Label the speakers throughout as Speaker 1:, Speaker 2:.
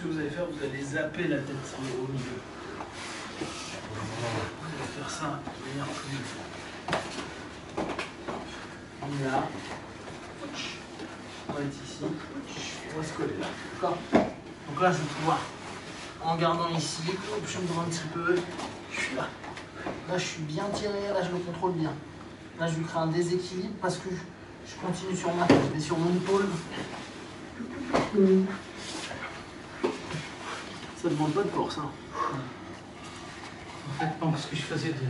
Speaker 1: que vous allez faire, vous allez zapper la tête au milieu. Vous allez faire ça de manière plus. On est là. On va être ici. On va se coller là. D'accord? Donc là, je vais pouvoir, en gardant ici, hop, je me un petit peu. Je suis là. Là, je suis bien tiré. Là, je me contrôle bien. Là, je vais créer un déséquilibre parce que je continue sur ma tête. Je vais sur mon épaule. Ça ne demande pas de force. Hein.
Speaker 2: En fait, parce que je faisais de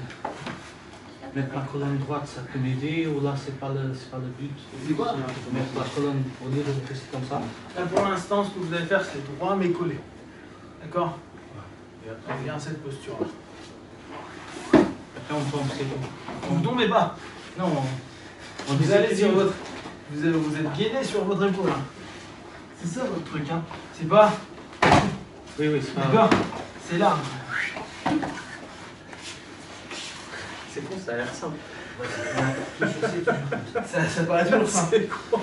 Speaker 2: mettre la colonne droite, ça peut m'aider, ou là, c'est pas le but.
Speaker 1: C'est quoi?
Speaker 2: Mettre la colonne au lieu de rester comme ça.
Speaker 1: Là, pour l'instant, ce que vous allez faire, c'est droit mais collé. D'accord? Et après, on vient à cette posture-là.
Speaker 2: Après, on tombe, c'est tout.
Speaker 1: Vous ne tombez pas.
Speaker 2: Non,
Speaker 1: Vous allez sur votre. Vous êtes gainé sur votre épaule. Hein. C'est ça votre truc. Hein. C'est pas.
Speaker 2: Oui, c'est pas.
Speaker 1: D'accord? C'est là.
Speaker 2: C'est con, ça a l'air simple.
Speaker 1: Ça paraît toujours simple.
Speaker 2: C'est con.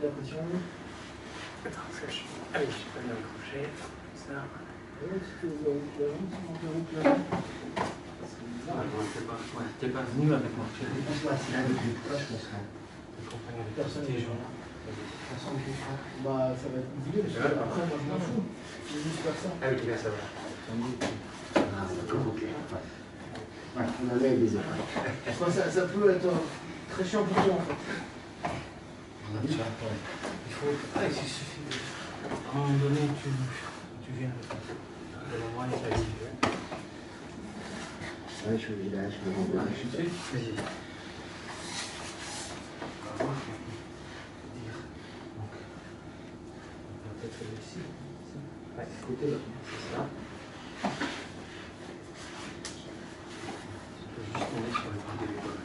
Speaker 1: La pression.
Speaker 2: Allez, je suis pas bien accroché. Ça. T'es pas venu avec moi.
Speaker 1: Bah, ça va être compliqué parce que après, moi je m'en fous. Je vais juste faire ça.
Speaker 3: Ah oui, là ça va. Ouais, on avait les épaules.
Speaker 1: Ça peut être très chiant pour toi en fait.
Speaker 2: Il faut. Ah, il suffit de. À un moment donné, tu viens de la moyenne, ça ici.
Speaker 3: Ouais, je suis là, je me rends bien.
Speaker 2: Je suis dessus. Vas-y. Peut-être ici. Ouais, côté là. C'est ça. Je peux juste tomber sur le bout de l'épaule.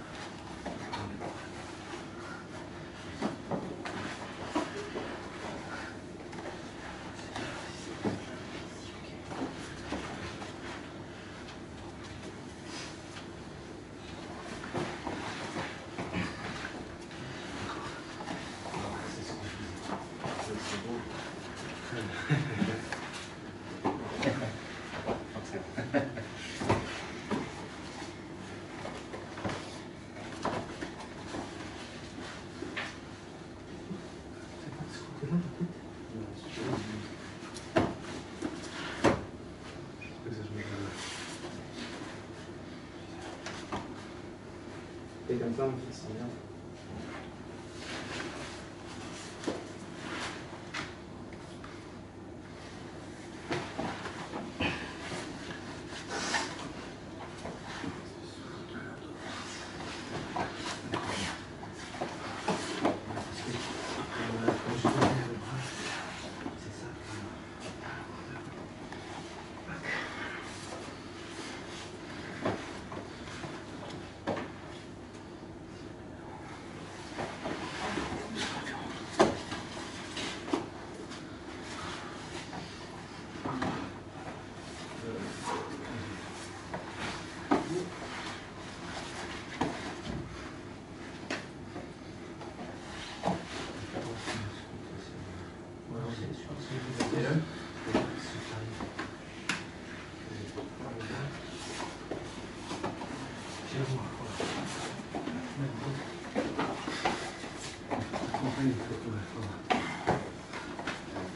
Speaker 2: Et comme ça, on fait ça bien.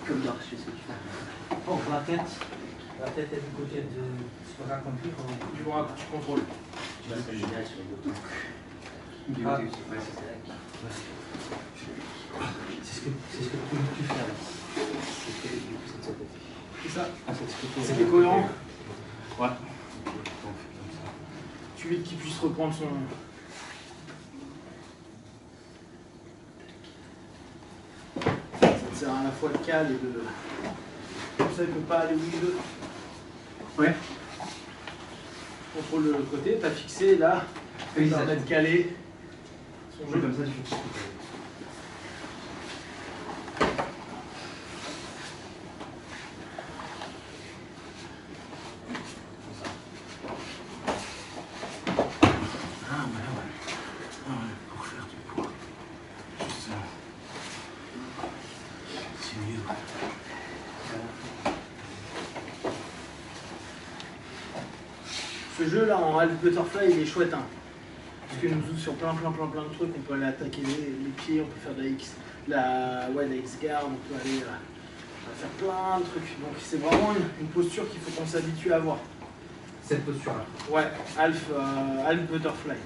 Speaker 3: Comme dans je sais ce que tu fais.
Speaker 2: Oh, la tête est du côté de ce qu'on a compris.
Speaker 1: Tu contrôles.
Speaker 3: Tu vois ce que je dirais sur les boutons.
Speaker 2: Ah.
Speaker 3: Ouais, c'est ça.
Speaker 2: C'est ce que tu fais là.
Speaker 1: C'est ça.
Speaker 2: Ah, c'est ce que tu
Speaker 1: C'est cohérent.
Speaker 2: Ouais.
Speaker 1: Tu veux qu'il puisse reprendre son. Ça te sert à la fois de cale et de. Comme ça, il ne peut pas aller où il veut.
Speaker 2: Ouais.
Speaker 1: Contrôle le côté, t'as fixé là.
Speaker 2: Oui,
Speaker 1: Ça
Speaker 2: ça
Speaker 1: va être calé. Son jeu.
Speaker 2: Comme ça, je fais.
Speaker 1: Ce jeu-là en half butterfly, il est chouette. Hein. Parce que nous ouvrons sur plein de trucs. On peut aller attaquer les pieds, on peut faire de la X guard, on peut aller faire plein de trucs. Donc c'est vraiment une posture qu'il faut qu'on s'habitue à avoir.
Speaker 2: Cette posture-là.
Speaker 1: Ouais, half butterfly.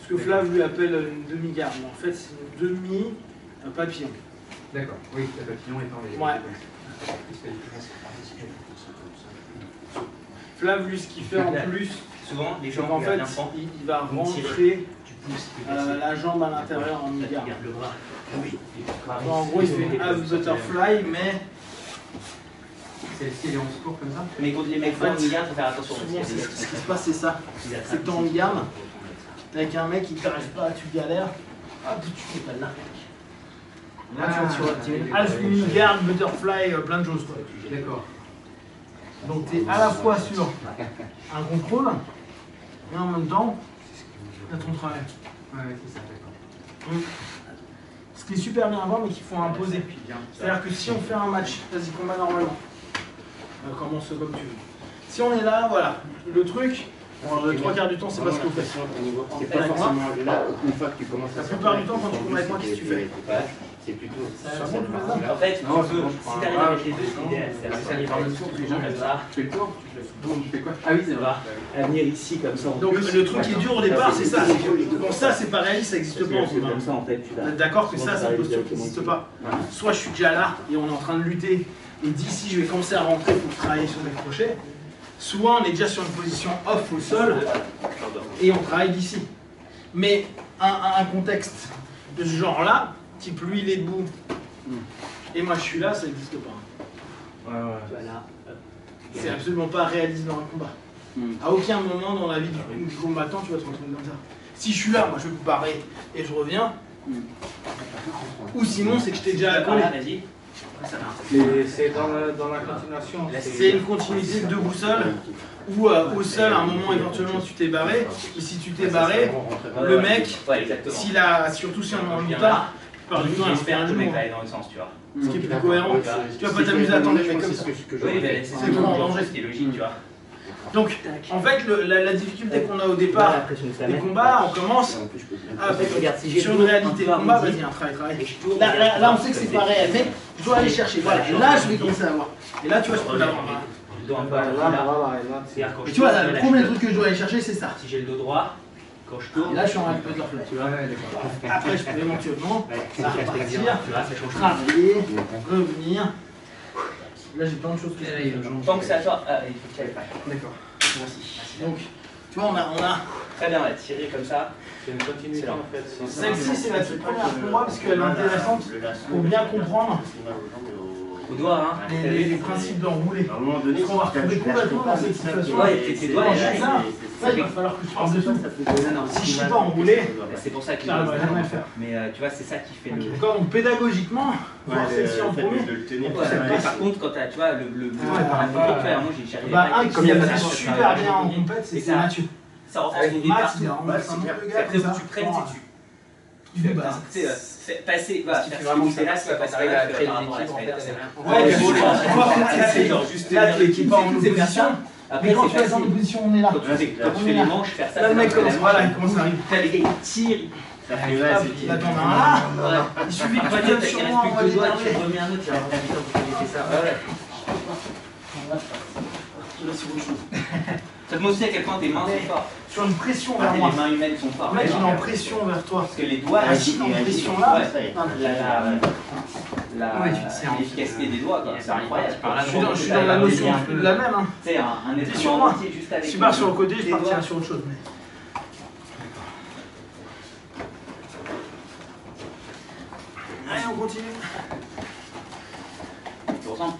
Speaker 1: Ce que Flav lui appelle une demi-garde, mais en fait c'est une demi-papillon.
Speaker 2: D'accord, oui, le papillon étant les...
Speaker 1: Ouais. Flav, lui, ce qu'il fait en plus,
Speaker 3: Souvent, les
Speaker 1: c'est
Speaker 3: gens
Speaker 1: qu'en fait,
Speaker 3: regardent
Speaker 1: il va rentrer
Speaker 3: tu pousses,
Speaker 1: la jambe à l'intérieur en mi-garde.
Speaker 3: garde le bras. Oui.
Speaker 1: En gros, il fait une half butterfly, mais
Speaker 2: Celle-ci, elle est en secours comme ça.
Speaker 3: Mais contre les mecs forts, il faut faire attention.
Speaker 1: souvent, ce qui se passe, c'est ça. C'est que t'es en mi-garde, t'es avec un mec, il t'arrive pas, tu galères, hop, tu fais pas de là. Là, tu vois, tu es half mi-garde, butterfly, plein de choses. Quoi.
Speaker 2: D'accord.
Speaker 1: Donc tu es à la fois sur un contrôle, et en même temps, tu as ton travail.
Speaker 2: Ouais, c'est ça, d'accord.
Speaker 1: Ce qui est super bien à voir, mais qu'il faut imposer. C'est-à-dire que si on fait un match, vas-y, combat normalement. Commence comme tu veux. Si on est là, voilà, le truc, bon, le 3/4 du temps, c'est pas ce que vous faites.
Speaker 3: C'est pas forcément là, une fois que tu commences à...
Speaker 1: La plupart du temps, quand tu combats avec moi, qu'est-ce que tu fais?
Speaker 3: C'est plutôt...
Speaker 1: Ça monte, tu fais ça?
Speaker 3: En fait,
Speaker 2: Non,
Speaker 3: tu peux, si t'arrives avec les deux, c'est idéal. C'est aller par le tour, les gens comme ça.
Speaker 2: Tu fais le tour. Boum, tu fais quoi? Ah oui, c'est vrai.
Speaker 3: À venir ici comme ça.
Speaker 1: Donc le truc qui est dur au départ, c'est ça. Bon, ça, c'est pas réaliste, ça n'existe pas en
Speaker 3: C'est
Speaker 1: combat.
Speaker 3: comme ça en fait.
Speaker 1: Vous êtes d'accord que ça, c'est une posture qui n'existe pas. Soit je suis déjà là et on est en train de lutter, et d'ici je vais commencer à rentrer pour travailler sur mes crochets. Soit on est déjà sur une position off au sol et on travaille d'ici. Mais un contexte de ce genre-là, type lui il est debout et moi je suis là, ça n'existe pas.
Speaker 3: Voilà.
Speaker 1: C'est absolument pas réaliste dans un combat. À aucun moment dans la vie du combattant tu vas te retrouver comme ça. Si je suis là, moi je vais me barrer et je reviens. Ou sinon c'est que je t'ai déjà accolé.
Speaker 3: Vas-y.
Speaker 2: C'est dans la continuation.
Speaker 1: C'est une continuité debout seul ou au sol à un moment éventuellement tu t'es barré. Et si tu t'es barré, le mec, surtout si on en lutte pas, par du temps il va faire un
Speaker 3: le mec
Speaker 1: genou.
Speaker 3: va aller dans le sens, tu vois.
Speaker 1: Ce qui est plus cohérent. Tu vas pas t'amuser à attendre les mecs comme ça.
Speaker 3: Oui, mais c'est
Speaker 1: C'est vraiment en danger.
Speaker 3: ce qui est logique, tu vois.
Speaker 1: Donc, en fait, la difficulté qu'on a au départ des combats, on commence sur une réalité de combat, vas-y, un travail. Là, on sait que c'est pas réel, mais je dois aller chercher. Voilà, là, je vais commencer à voir. Et là, tu vois, je peux l'avoir. Et tu vois, le premier truc que je dois aller chercher, c'est ça.
Speaker 3: Si j'ai le dos droit, quand je tourne.
Speaker 1: Et là, je suis en peu de leur
Speaker 2: Tu vois, ouais, d'accord.
Speaker 1: Après, je peux éventuellement repartir,
Speaker 3: tu vois, ça change.
Speaker 1: travailler, revenir. Là, j'ai plein de choses qui se passent.
Speaker 3: Tant que c'est à toi, il faut que tu ailles pas.
Speaker 1: D'accord.
Speaker 3: Merci.
Speaker 1: Donc, tu vois, on a...
Speaker 3: Très bien, on va tirer comme ça.
Speaker 2: C'est une continuité en fait.
Speaker 1: Celle-ci, c'est la toute première pour moi parce qu'elle est intéressante pour bien comprendre
Speaker 3: Au doigt, hein.
Speaker 1: les principes d'enrouler. Parce qu'on va retrouver complètement dans cette situation.
Speaker 3: Ouais, tes doigts,
Speaker 1: Quand je fais ça, il va falloir que je fasse dessous. Si je ne suis pas enroulé,
Speaker 3: c'est pour ça que
Speaker 1: j'arriverai jamais à le faire.
Speaker 3: Mais tu vois, c'est ça qui fait le.
Speaker 1: D'accord, donc pédagogiquement, voir celle-ci en premier.
Speaker 3: Par contre, quand tu vois, le moi j'ai cherché.
Speaker 1: Un qui faisait super bien en compète, c'est Mathieu.
Speaker 3: Ça renforce ton
Speaker 1: Max,
Speaker 3: départ.
Speaker 1: il est un
Speaker 3: Après, faut que tu prennes,
Speaker 1: tu fais pas.
Speaker 3: Passer, va,
Speaker 2: faire ce qu'il fait là,
Speaker 3: ça va passer
Speaker 2: arriver à créer
Speaker 3: par
Speaker 2: des
Speaker 3: rapport à
Speaker 2: équipes, en
Speaker 3: Spider,
Speaker 2: fait,
Speaker 3: c'est
Speaker 1: Ouais,
Speaker 3: c'est genre juste
Speaker 1: là, tu es pas en opposition.
Speaker 3: Après,
Speaker 1: Mais quand tu
Speaker 3: c'est
Speaker 1: es en
Speaker 3: facile.
Speaker 1: opposition, on est là.
Speaker 3: Quand tu fais les manches, faire ça.
Speaker 1: Là, le mec commence, voilà, il commence à arriver.
Speaker 3: T'as les gars, ils tirent. Ça fait
Speaker 1: Là, t'en as un là. Il suffit que tu viennes sur moi, on va
Speaker 3: tu
Speaker 1: l'énerver.
Speaker 3: remets un autre, tu vas ça. Ouais.
Speaker 1: Là, c'est autre chose.
Speaker 3: Ça te montre aussi à quel point tes mains sont fortes.
Speaker 1: Sur une pression vers moi.
Speaker 3: Les mains humaines sont fortes.
Speaker 1: Le mec, il est en pression vers toi.
Speaker 3: Parce que les doigts,
Speaker 1: Agis en pression là.
Speaker 3: l'efficacité des doigts, quoi, c'est incroyable.
Speaker 1: Je suis dans la notion de la même. Hein.
Speaker 3: Tu sais, un
Speaker 1: T'es
Speaker 3: être
Speaker 1: sur moi.
Speaker 3: entier juste avec.
Speaker 1: Si je pars sur le côté, je
Speaker 3: les
Speaker 1: partirai
Speaker 3: doigts.
Speaker 1: sur autre chose. Mais... Allez, on continue.
Speaker 3: Tu ressens?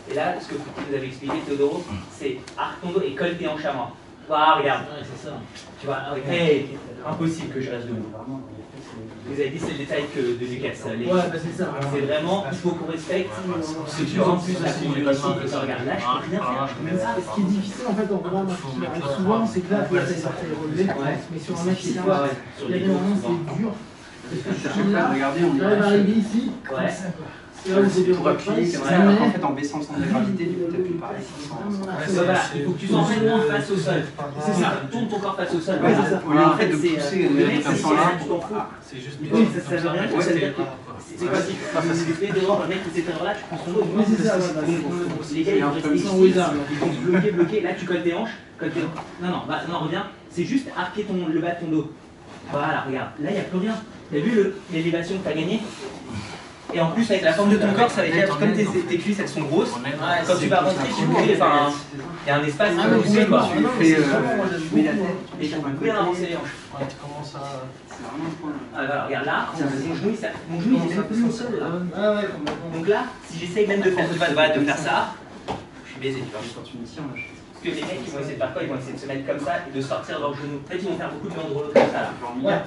Speaker 3: Et là, ce que vous nous avez expliqué, Théodoro, c'est arc ton dos et colle tes hanches à moi. Ah, regarde.
Speaker 1: Ouais, c'est ça.
Speaker 3: Tu vois, hey, impossible que je reste debout. Vous avez dit c'est le détail que de Lucas.
Speaker 1: Ouais, bah c'est ça.
Speaker 3: C'est vraiment, il faut qu'on respecte. C'est plus en plus la communication que ça regarde. Là, je peux rien faire. Je peux même pas.
Speaker 1: Ce qui est difficile en fait en combat, moi, ce qui m'arrive souvent, c'est que là, tu as sorti les relevés, mais sur un mec qui est là, il y a des moments c'est dur. Parce que je suis là, j'arrive à arriver ici,
Speaker 3: Ouais.
Speaker 1: c'est là où c'est
Speaker 4: Pour appuyer, c'est vrai, en fait en baissant le centre de gravité, du coup t'appuies pareil.
Speaker 3: Voilà, il faut que tu sois en fait moins face au sol. C'est ça, tourne ton corps face au sol.
Speaker 1: Ouais, c'est ça.
Speaker 4: Au lieu en fait de pousser
Speaker 3: le mec,
Speaker 4: comme
Speaker 3: c'est
Speaker 4: ça là,
Speaker 3: tu t'en fous.
Speaker 2: C'est juste
Speaker 3: Oui, ça veut rien dire, ça veut dire que c'est quoi si tu fais dehors, le mec qui s'est là, tu prends son dos.
Speaker 1: Oui, c'est ça, ouais,
Speaker 3: Les gars, ils vont rester ici, ils vont bloquer, là tu colles tes hanches, non, non, reviens, c'est juste arquer le bas de ton dos. Voilà, regarde, là il n'y a plus rien. T'as vu l'élévation que t'as gagnée? Et en plus avec la forme de ton corps, ça veut dire comme tes cuisses elles sont grosses, quand tu vas rentrer, tu bouges, enfin, il y a un espace
Speaker 1: Ah,
Speaker 3: pour
Speaker 1: mais
Speaker 3: bouger quoi.
Speaker 4: tu mets la tête
Speaker 3: Et tu peux bien avancer les hanches.
Speaker 1: Ouais, tu commences à.
Speaker 4: c'est vraiment le point.
Speaker 3: Ah, voilà, regarde là, mon genou il est même plus au sol là.
Speaker 1: Ah ouais, complètement.
Speaker 3: Donc là, si j'essaye même de faire, de faire ça, je suis baisé, tu vois.
Speaker 4: Quand tu me tiens, là,
Speaker 3: Parce que les mecs ils vont essayer de faire quoi? Ils vont essayer de se mettre comme ça et de sortir leur genou. En fait, ils vont faire beaucoup de banderoles comme ça là.
Speaker 1: Ouais.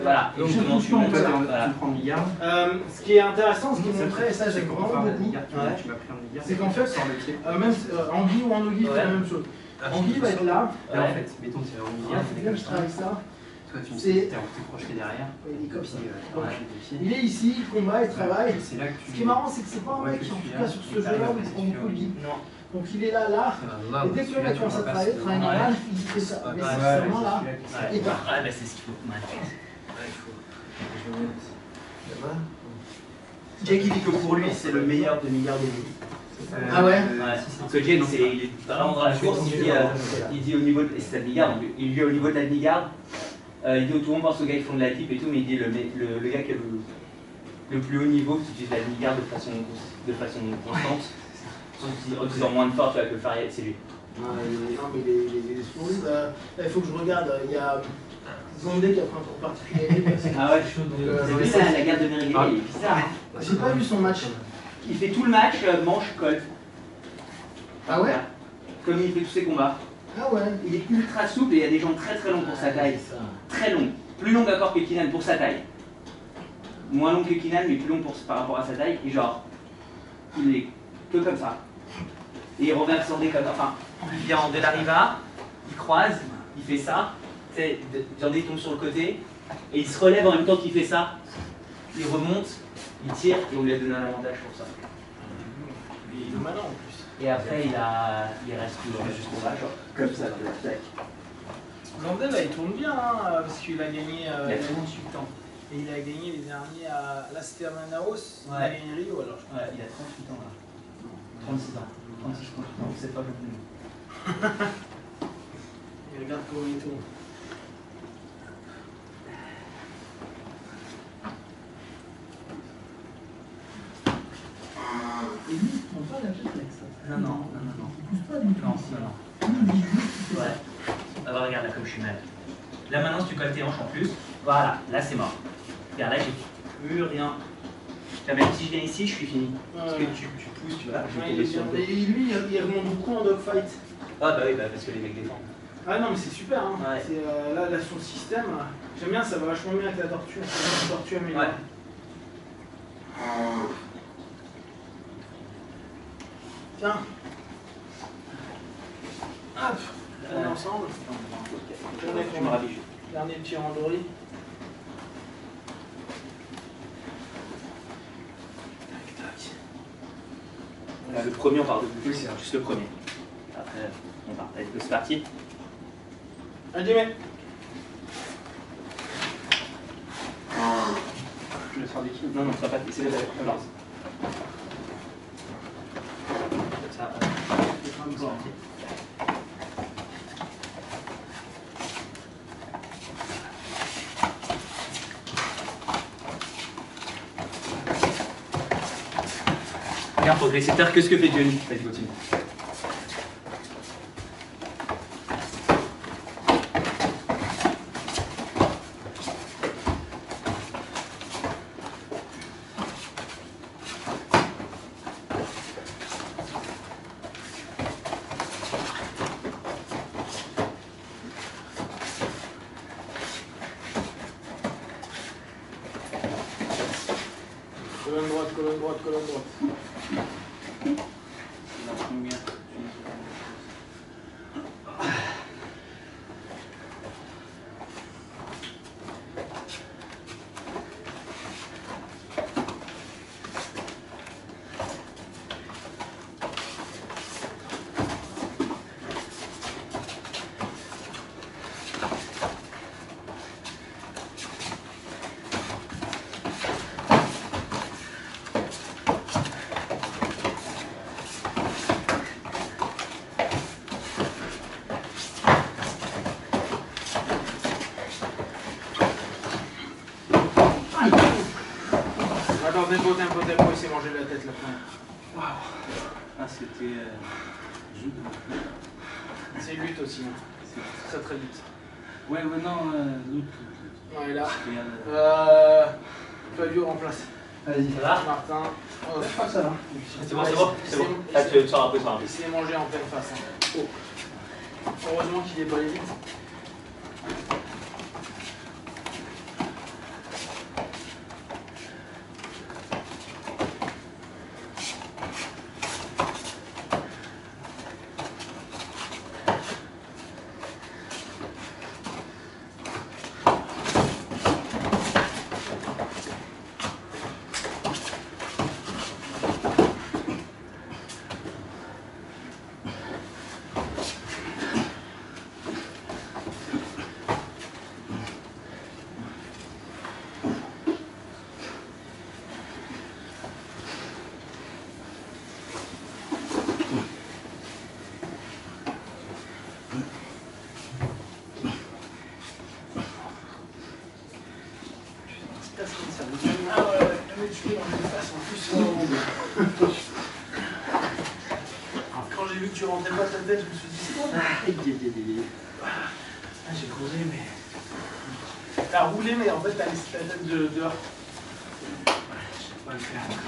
Speaker 3: Voilà, et
Speaker 1: Donc,
Speaker 3: justement, tu
Speaker 1: tu
Speaker 3: montes
Speaker 1: prends
Speaker 3: ça.
Speaker 4: tu
Speaker 3: Voilà.
Speaker 4: prends le milliard.
Speaker 1: Ce qui est intéressant, ce qui montrait, et ça j'aime vraiment beaucoup,
Speaker 4: Tu m'as pris un milliard.
Speaker 1: c'est qu'en fait, même Anguille ou Anguille, c'est la même chose. Anguille va être là.
Speaker 4: Là en fait, mettons c'est un
Speaker 1: Ah,
Speaker 4: milliard.
Speaker 1: c'est comme je travaille ça.
Speaker 4: Toi tu me
Speaker 1: C'est-
Speaker 4: dis t'es projeté derrière.
Speaker 1: Il est comme ça.
Speaker 4: Ouais.
Speaker 1: Il est ici, il combat, il travaille.
Speaker 4: C'est là que tu.
Speaker 1: Ce qui est marrant, c'est que c'est pas un mec qui, en tout cas sur ce jeu-là, me prend beaucoup de vie.
Speaker 3: Non.
Speaker 1: Donc il est là, et dès que le mec commence à travailler normal, il fait ça. Mais c'est vraiment là.
Speaker 3: Ouais,
Speaker 1: Et bah.
Speaker 3: ouais, bah c'est ce qu'il faut. Ouais.
Speaker 4: Jake il dit que pour lui c'est le meilleur de milliards de vies.
Speaker 1: Ah ouais.
Speaker 3: Ouais, parce que Jake, il est vraiment dans la course, il dit au niveau de, et c'est la demi-garde, il dit au niveau de la demi-garde, il dit tout le monde pense aux gars qui font de la type et tout, mais il dit le gars qui a le plus haut niveau qui utilise la demi-garde de façon constante, en utilisant moins de force que le Fariel, c'est lui.
Speaker 1: Non, mais il est splendide. Là, il faut que je regarde. Il y a Zondé qui a pris un tour particulier.
Speaker 3: Ah ouais, c'est vu ça, la garde de Meriguez, il est bizarre.
Speaker 1: J'ai pas vu son match.
Speaker 3: Il fait tout le match, manche, colle.
Speaker 1: Ah ouais.
Speaker 3: Comme il fait tous ses combats.
Speaker 1: Ah ouais.
Speaker 3: Il est ultra souple et il y a des gens très très longs pour sa taille. Très long. Plus long encore que Kinan pour sa taille. Moins long que Kinan, mais plus long par rapport à sa taille. Et genre, il est que comme ça. Et il revient sur des comme ça. Enfin, il vient de l'arriva, il croise, il fait ça. Tu sais, Jordi tombe sur le côté. Et il se relève en même temps qu'il fait ça. Il remonte, il tire et on lui a donné un avantage pour ça.
Speaker 1: Il est malin en plus.
Speaker 3: Et après, il reste juste au bas, genre comme ça. Tac.
Speaker 1: Zondé là, il tourne bien hein, parce qu'il a gagné.
Speaker 3: Il a 38 ans.
Speaker 1: Et il a gagné les derniers à. Là c'était à Manaus. Il a
Speaker 3: Ouais.
Speaker 1: gagné Rio alors.
Speaker 3: Ouais, il a 38 ans là. 36 ans. 36 ans, c'est pas le plus.
Speaker 1: Il regarde comment il tourne. Et lui, il prend pas la tête avec ça.
Speaker 3: Non, non.
Speaker 1: Il pousse pas du tout.
Speaker 3: Non. Ouais. Alors regarde là comme je suis mal. Là maintenant si tu colles tes hanches en plus, voilà, là c'est mort. Regarde là j'ai plus rien. Même si je viens ici, je suis fini. Parce que tu pousses, tu vas.
Speaker 1: Ouais, il est bien. Et lui, il remonte beaucoup en dogfight.
Speaker 3: Ah bah oui, bah parce que les mecs défendent.
Speaker 1: Ah non, mais c'est super. Hein.
Speaker 3: Ouais.
Speaker 1: C'est, là, son système, j'aime bien, ça va vachement bien avec la tortue. La tortue améliorée.
Speaker 3: Ouais.
Speaker 1: Tiens. Hop. On est ensemble.
Speaker 3: Je me rabiche.
Speaker 1: Dernier petit randori. Tac, tac.
Speaker 3: Là, le premier on part de plus, c'est juste le premier. Après on part. Allez, c'est parti.
Speaker 1: Allez, mais.
Speaker 4: Je vais faire des kills.
Speaker 3: Non, non, ça va pas. C'est le balance. Ça, c'est parti. Regarde, faut laisser faire que ce que fait Johnny. Vas-y, continue.
Speaker 1: colonne droite, colonne droite.
Speaker 3: La première.
Speaker 1: Attends, tempo, il s'est mangé la tête la première. Waouh.
Speaker 3: Ah, c'était.
Speaker 1: C'est lutte aussi, hein. C'est très très lutte.
Speaker 2: Ouais, maintenant, l'autre.
Speaker 1: Ouais, là. Fabio remplace.
Speaker 3: Vas-y, ça va
Speaker 1: Martin. Oh,
Speaker 3: ça va. C'est bon, c'est bon.
Speaker 1: Il
Speaker 3: Ah, tu sors un peu,
Speaker 1: Il s'est mangé en pleine face. Hein. Oh. Heureusement qu'il est pas allé vite. Ah ouais, mais tu fais dans les faces en plus. Quand j'ai vu que tu rentrais pas ta tête, je me suis dit ah, j'ai creusé, mais. T'as roulé, mais en fait, t'as laissé ta tête dehors. Je sais pas le faire encore.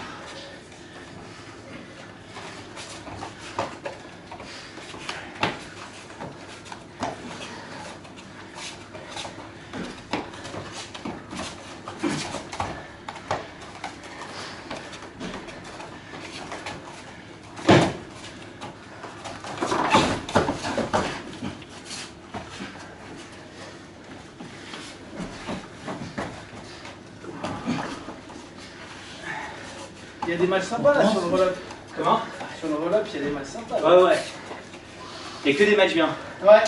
Speaker 1: Il y a des matchs sympas là sur le roll-up.
Speaker 3: Comment?
Speaker 1: Sur le roll-up, il y a des matchs sympas.
Speaker 3: Ouais, ouais. Il n'y a que des matchs bien.
Speaker 1: Ouais.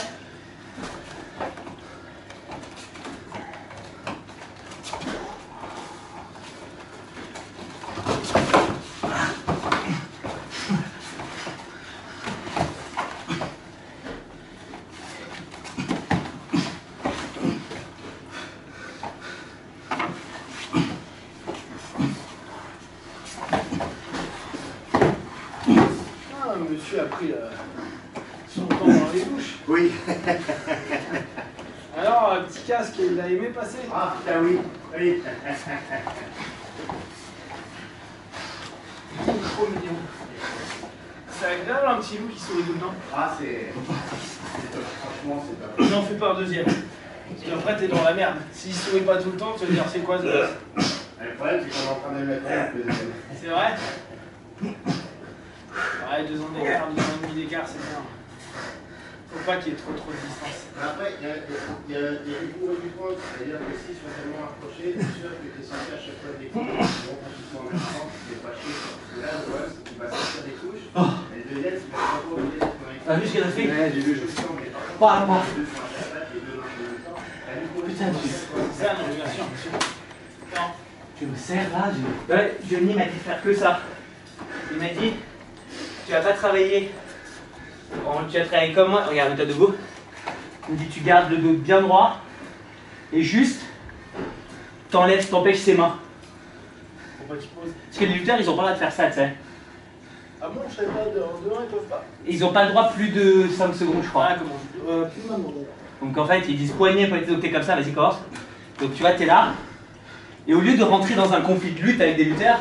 Speaker 1: Monsieur a pris son temps dans les douches.
Speaker 4: Oui.
Speaker 1: Alors, petit casque, il a aimé passer.
Speaker 4: Ah, putain, oui. Oui.
Speaker 1: Il est trop mignon. C'est agréable un petit loup qui sourit tout le temps.
Speaker 4: Ah, c'est. Franchement, c'est pas.
Speaker 1: J'en fais pas un deuxième. Parce qu'après, t'es dans la merde. S'il sourit pas tout le temps, tu vas dire c'est quoi ce gosse?
Speaker 4: Le problème, c'est qu'on est en train de mettre le deuxième.
Speaker 1: C'est vrai? Ouais, 2 ans d'écart, 2 ans et demi d'écart, c'est bien. Faut pas qu'il y ait trop de distance.
Speaker 4: Après, il y a du pour et du contre. C'est-à-dire que si ils sont tellement approchés, c'est sûr que tu es censé à chaque fois découvrir pratiquement en même temps, tu n'es pas chier. Parce que là, le problème, c'est que tu vas sortir des couches. Et le deuxième, c'est que tu vas pas obligé d'être connecté.
Speaker 3: T'as vu ce qu'elle a fait?
Speaker 4: Ouais, j'ai vu, je sais.
Speaker 3: Pas moi.
Speaker 4: Les deux sont à chaque place, les deux dans le même temps.
Speaker 3: Putain,
Speaker 1: Ça, non, bien sûr, monsieur. Non.
Speaker 3: tu me sers là, ouais, Johnny m'a dit de faire que ça. Il m'a dit, tu vas pas travailler. Tu vas travailler comme moi. Regarde, mets-toi debout. Il me dit, tu gardes le dos bien droit. Et juste, t'empêches ses mains.
Speaker 1: Faut pas qu'il pose.
Speaker 3: Parce que les lutteurs, ils ont pas le droit de faire ça, tu sais.
Speaker 1: Ah bon, je savais pas, en dehors, ils peuvent pas.
Speaker 3: Ils ont pas le droit plus de 5 secondes, je crois.
Speaker 1: Ah, comment? Plus maintenant, d'ailleurs.
Speaker 3: Donc en fait, ils disent poignet, donc t'es comme ça, vas-y, commence. Donc tu vois, t'es là. Et au lieu de rentrer dans un conflit de lutte avec des lutteurs,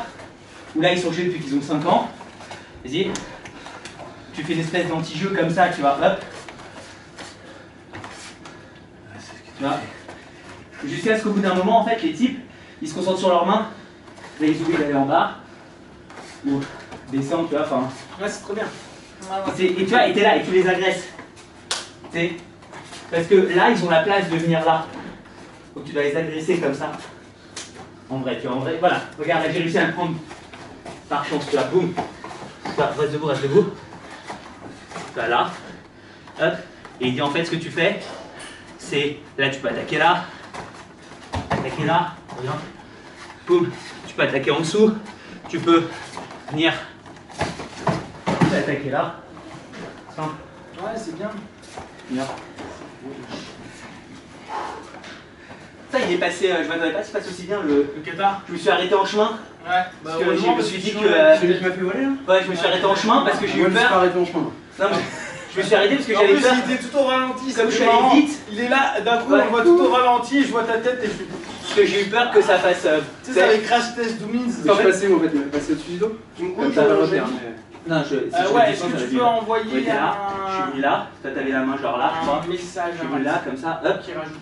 Speaker 3: où là ils sont jeux depuis qu'ils ont 5 ans, vas-y, tu fais une espèce d'anti-jeu comme ça, tu vois, hop. Tu vois. Jusqu'à ce qu'au bout d'un moment, en fait, les types, ils se concentrent sur leurs mains. Là, ils oublient d'aller en bas. ou descendre, tu vois, enfin.
Speaker 1: Ouais, c'est trop bien.
Speaker 3: Et tu vois, et t'es là et tu les agresses. Tu sais. Parce que là, ils ont la place de venir là. Donc tu dois les agresser comme ça. En vrai, tu vois, en vrai. Voilà, regarde, là j'ai réussi à le prendre par chance, tu vois, boum. Tu vois, reste debout, reste debout. Tu vois, là. Hop. Et il dit en fait, ce que tu fais, c'est. Là, tu peux attaquer là. Attaquer là. Regarde. Boum. Tu peux attaquer en dessous. Tu peux venir. Tu peux attaquer là. Simple.
Speaker 1: Ouais, c'est bien.
Speaker 3: Bien. Ça, il est passé, je m'attendais pas que ça passe aussi bien le
Speaker 1: Qatar.
Speaker 3: Je me suis arrêté en chemin.
Speaker 1: Ouais,
Speaker 3: Parce que je me suis dit que.
Speaker 2: Celui qui m'a fait voler là?
Speaker 3: Ouais, je me suis arrêté en chemin parce que j'ai eu
Speaker 2: Moi, je me suis
Speaker 3: peur.
Speaker 2: arrêté en chemin.
Speaker 3: Non, mais je me suis arrêté parce que
Speaker 1: En
Speaker 3: j'avais
Speaker 1: plus,
Speaker 3: peur.
Speaker 1: il était tout au ralenti.
Speaker 3: Comme je suis
Speaker 1: c'est marrant.
Speaker 3: allé vite.
Speaker 1: Il est là, d'un coup,
Speaker 3: Ouais.
Speaker 1: on voit tout au ralenti, je vois ta tête et je fais.
Speaker 3: Parce que j'ai eu peur que ça fasse.
Speaker 1: Tu sais, c'est avec Crash Test Doomins.
Speaker 2: Je suis passé, en fait, il m'a passé au-dessus du dos.
Speaker 1: Tu me
Speaker 2: Comme ça, pas repère, mais.
Speaker 3: Non, si je
Speaker 1: ouais, est-ce
Speaker 3: descends,
Speaker 1: que
Speaker 3: ça
Speaker 1: tu
Speaker 3: va
Speaker 1: peux
Speaker 3: vite.
Speaker 1: envoyer
Speaker 3: Ouais, t'es là, je suis venu là, toi t'avais la main genre là, je crois.
Speaker 1: un message
Speaker 3: Je suis venu là, comme ça, hop.
Speaker 1: qui rajoute.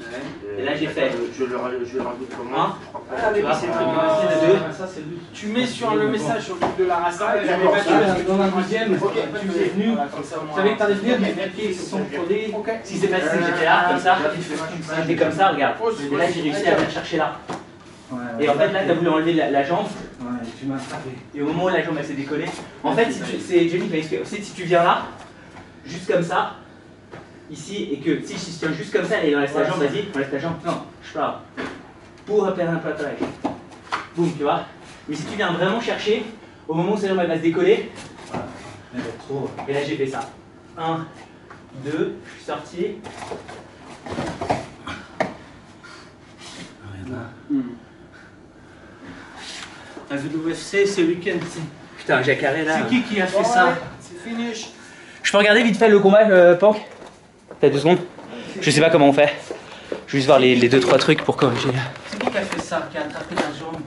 Speaker 3: Et là, j'ai fait.
Speaker 4: Je le rajoute comment?
Speaker 3: Un. Tu vois, c'est très bien.
Speaker 2: Ah,
Speaker 3: Deux.
Speaker 2: ça, c'est lui.
Speaker 1: Tu mets sur le message sur le truc de la race et tu
Speaker 4: d'accord.
Speaker 1: mets battu.
Speaker 2: Dans la deuxième,
Speaker 1: Ok,
Speaker 2: tu es venu.
Speaker 1: comme ça,
Speaker 2: Tu savais que t'allais venir, mais mes pieds sont collés.
Speaker 1: Ok.
Speaker 3: Si c'est facile, j'étais là, comme ça. J'étais comme ça, regarde. Et là, j'ai réussi à venir chercher là. Et en fait, là, t'as voulu enlever la jambe.
Speaker 2: Ouais, tu m'as attrapé.
Speaker 3: Et au moment où la jambe elle s'est décollée, en fait, c'est Jenny qui m'a expliqué. Si tu viens là, juste comme ça, ici, et que si je tiens juste comme ça, et enlève ta jambe, vas-y, enlève ta jambe. Non, je parle. Pour repérer un peu l'appareil. Boum, tu vois. Mais si tu viens vraiment chercher, au moment où sa jambe elle va se décoller,
Speaker 2: Mais trop.
Speaker 3: et là j'ai fait ça. 1, 2, je suis sorti.
Speaker 2: Regarde là.
Speaker 1: T'as vu l'UFC ce week-end?
Speaker 3: Putain, j'ai carré là.
Speaker 1: C'est qui a fait ça? C'est finish.
Speaker 3: Je peux regarder vite fait le combat, Pank? T'as 2 secondes? Je sais pas comment on fait. Je vais juste voir les 2-3 trucs pour corriger.
Speaker 1: C'est qui a fait ça? Qui a attrapé la jambe?